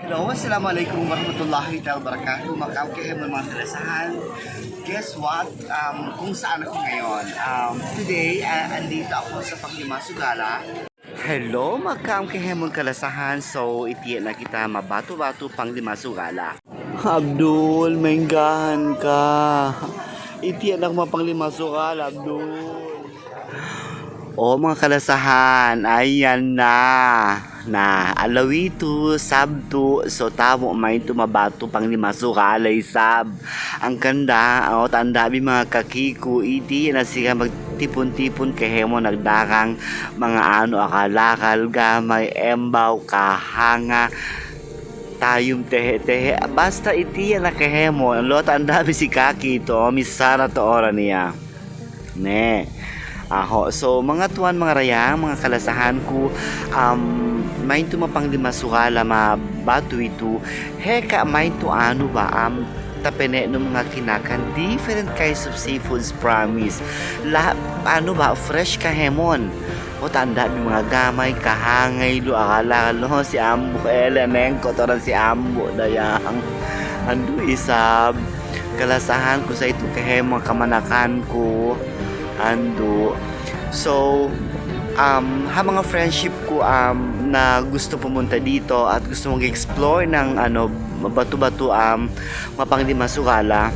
Hello, assalamualaikum warahmatullahi wabarakatuh. Makakahimon mga kalasahan. Guess what? Kung saan ako ngayon? Today, andito ako sa Panglima Sugala. Hello, magkaamkahimon kalasahan. So, itiyan na kita mabato-bato Panglima Sugala. Abdul, mainggahan ka. Itiyan ako Panglima Sugala, Abdul. O mga kalasahan, ayan na alawito, sabto, so tamo may tumabato pang lima sukalay sab. Ang kanda, o tanda bi mga kakiko, iti na siya magtipon-tipon kahemo nagdakang mga ano akalakal gamay, embaw, kahanga, tayong tehe-tehe. Basta iti na kahemo, lo tanda bi si kaki to, misara to ora niya. Ne. So mga tuwan, mga rayang, mga kalasahan ko, main to mapang lima sukala mabato ito, heka main to ano ba, tapene ng mga kinakan, different kinds of seafoods, promise. Ano ba, fresh kahemon. O tanda yung mga gamay, kahangay, akala si Ambo, eleneng, kotoran si Ambo, dayang, ando isab, kalasahan ko sa ito kahemon, kamanakan ko, ando. So, ha mga friendship ko na gusto pumunta dito at gusto mag-explore ng bato-bato mapanglima sukala,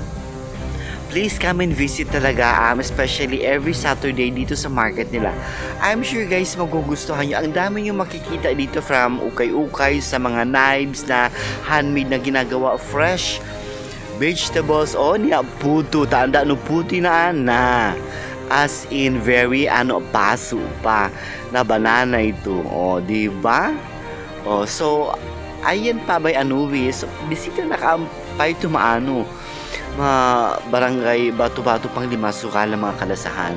please come and visit talaga, especially every Saturday dito sa market nila. I'm sure guys magugustuhan nyo. Ang dami nyo makikita dito, from ukay-ukay sa mga knives na handmade na ginagawa, fresh vegetables, niya puto, tanda no puti na as in very paso pa na banana ito, di ba? So ayan pa by Anuvis, bisita na ka pa ito barangay bato-bato pang lima sukala mga kalasahan,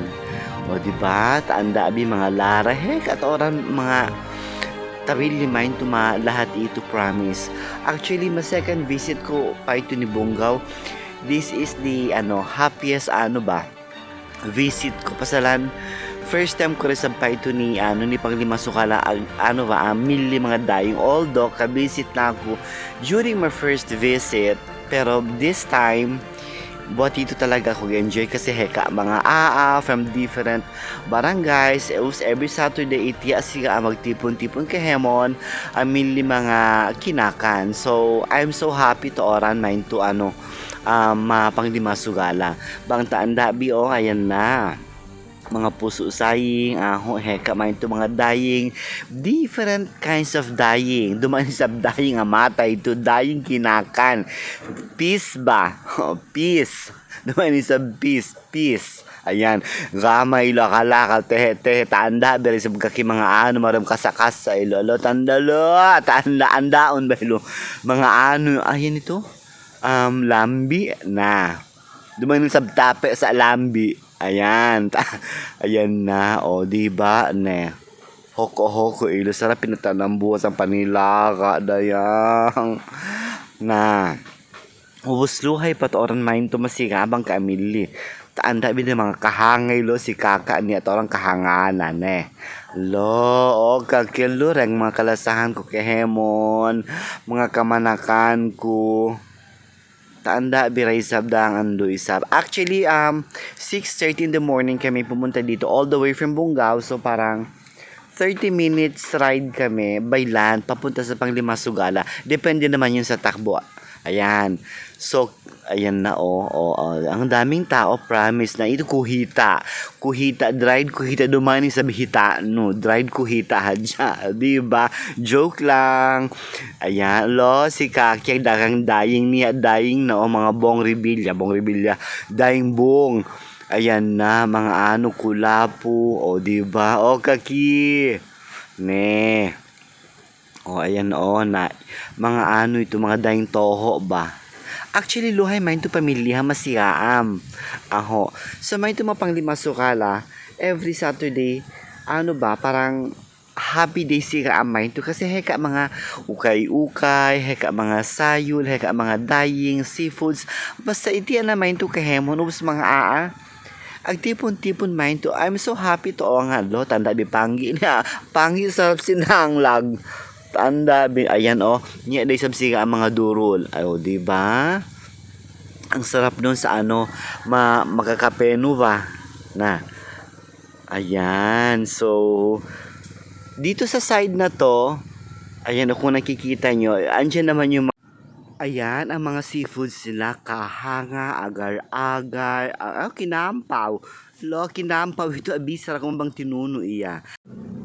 di ba? Tanda abi mga lara at oran mga tawil limain tuma lahat ito, promise. Actually second visit ko pa ito ni Bungaw. This is the happiest visit ko pasalan. First time ko rin sampay ito ni Panglima Sukala, mili mga dayong, although kabisit na ako during my first visit, pero this time buat ito talaga ako enjoy kasi heka mga from different barangays. Every Saturday itiya siya magtipon-tipon kahemon, mili mga kinakan. So I'm so happy to oran mind to Panglima Sugala. Bang taanda bi ayan na. Mga puso saying, heka man ito mga dying, different kinds of dying. Duman sa dying matay to dying kinakan. Peace ba? Peace. Duman sa peace. Ayan, gamay lo kalakal tehe tanda beri sa kaki mga maram kasakas sa ilo tanda andaon ba ilo mga ayan ito lambi na dumanin sa tape sa lambi, ayan na, di ba ne hoko ilo sarap pinatanambuas ang panilaka dayang na ubusluhay patoran main to masigabang kamili taanda bin mga kahangay lo si kaka niya to orang kahanganan kakilo reng mga kalasahan ko kahemon, mga kamanakan ko tanda biray sabdang ando isab. Actually 6:30 in the morning kami pumunta dito all the way from Bungaw, so parang 30 minutes ride kami by land papunta sa Panglima Sugala. Depende naman yun sa takbo. Ayan. So, ayan na ang daming tao, promise na ito kuhita, dried kuhita dumani sa bihita, no, dried kuhita hadya, di ba? Joke lang. Ayan, si Kaki ang dagang dying niya, mga bong ribilya, dying bong. Ayan na, mga kulapo, di ba? Kaki. Ne. Ayan na mga ito, mga dying toho ba? Actually, luhay main to pamilya masiyaam. So main to Panglima Sukala every Saturday. Parang happy day siya main to kasi heka mga ukay-ukay, heka mga sayul, heka mga dying seafoods. Basta iti na main to kahemon ubos mga agtipon-tipon main to. I'm so happy to nga tanda bi panggi na. Panggi sarap sinanglag. anda, ayan oh, niya day sabsiga ang mga durol. Ayo, di ba? Ang sarap nun sa ano, makakapeno ba? Na. Ayan, so dito sa side na to, ayan kung nakikita nyo, andyan naman yung ayan, ang mga seafoods nila, kahanga, agar-agar, kinampaw. Lo, kinampaw ito, abisara kung bang tinuno iya.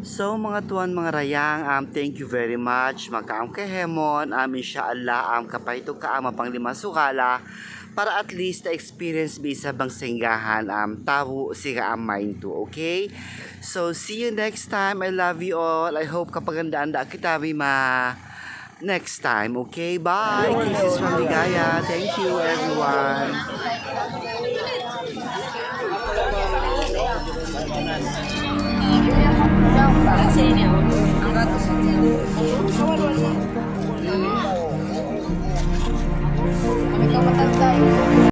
So, mga tuwan, mga rayang, thank you very much. Magkaam kehemon, inshallah, kapayto ka, panglima sukala, para at least the experience bisa bang singgahan, tawo siga mind to, okay? So, see you next time. I love you all. I hope kapagandaan da kita, ma next time, okay? Bye! Kisses from Ligaya. Thank you, everyone. Ang gato sa